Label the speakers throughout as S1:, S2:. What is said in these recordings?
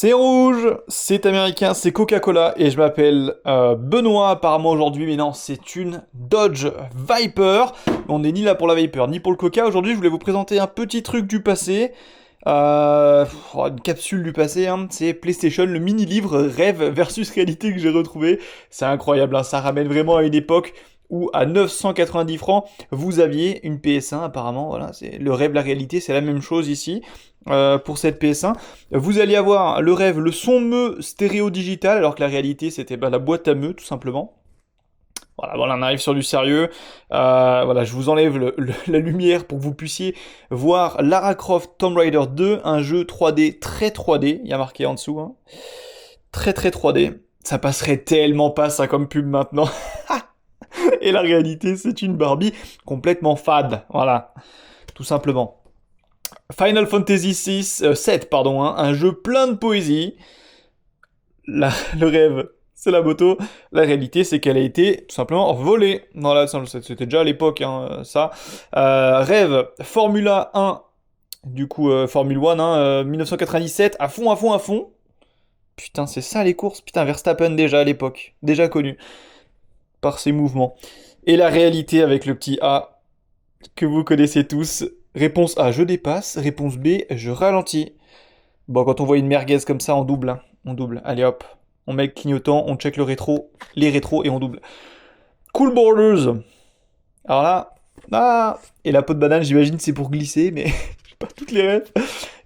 S1: C'est rouge, c'est américain, c'est Coca-Cola et je m'appelle Benoît apparemment aujourd'hui, mais non, c'est une Dodge Viper. On n'est ni là pour la Viper ni pour le Coca. Aujourd'hui, je voulais vous présenter un petit truc du passé. Une capsule du passé, hein. C'est PlayStation, le mini-livre Rêve versus réalité que j'ai retrouvé. C'est incroyable, hein. Ça ramène vraiment à une époque où à 990 francs, vous aviez une PS1 apparemment. Voilà, c'est le rêve, la réalité, c'est la même chose ici. Pour cette PS1, vous allez avoir le rêve, le son meu stéréo digital, alors que la réalité c'était la boîte à meu tout simplement. Voilà, on arrive sur du sérieux. Voilà, je vous enlève la lumière pour que vous puissiez voir Lara Croft Tomb Raider 2, un jeu 3D très 3D, il y a marqué en dessous, hein. Très très 3D. Ça passerait tellement pas ça comme pub maintenant. Et la réalité c'est une Barbie complètement fade, voilà, tout simplement. Final Fantasy 7, pardon, hein, un jeu plein de poésie. Le rêve, c'est la moto. La réalité, c'est qu'elle a été tout simplement volée. Voilà, c'était déjà à l'époque, hein, ça. Rêve, Formula 1, du coup, Formule 1, hein, 1997, à fond, à fond, à fond. Putain, c'est ça les courses. Putain, Verstappen déjà à l'époque, déjà connu par ses mouvements. Et la réalité avec le petit A, que vous connaissez tous. Réponse A, je dépasse. Réponse B, je ralentis. Bon, quand on voit une merguez comme ça, on double, hein. On double. Allez hop. On met le clignotant, on check les rétros et on double. Cool Borders. Alors là, et la peau de banane, j'imagine, c'est pour glisser, mais j'ai pas toutes les rêves.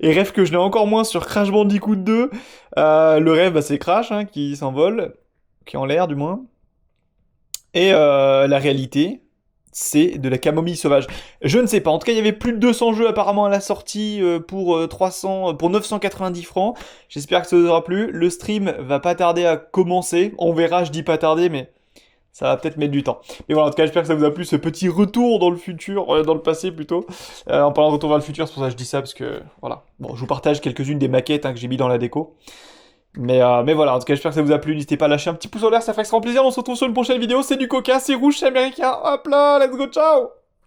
S1: Et rêve que je n'ai encore moins sur Crash Bandicoot 2. Le rêve, c'est Crash, hein, qui s'envole, qui est en l'air du moins. Et la réalité, c'est de la camomille sauvage. Je ne sais pas. En tout cas, il y avait plus de 200 jeux apparemment à la sortie pour 300, pour 990 francs. J'espère que ça vous aura plu. Le stream va pas tarder à commencer. On verra, je dis pas tarder, mais ça va peut-être mettre du temps. Mais voilà, en tout cas, j'espère que ça vous a plu ce petit retour dans le futur, dans le passé plutôt. En parlant de retour vers le futur, c'est pour ça que je dis ça parce que voilà. Bon, je vous partage quelques-unes des maquettes, hein, que j'ai mis dans la déco. Mais voilà, en tout cas, j'espère que ça vous a plu. N'hésitez pas à lâcher un petit pouce en l'air, ça fait extrêmement plaisir. On se retrouve sur une prochaine vidéo. C'est du Coca, c'est rouge, c'est américain. Hop là, let's go, ciao!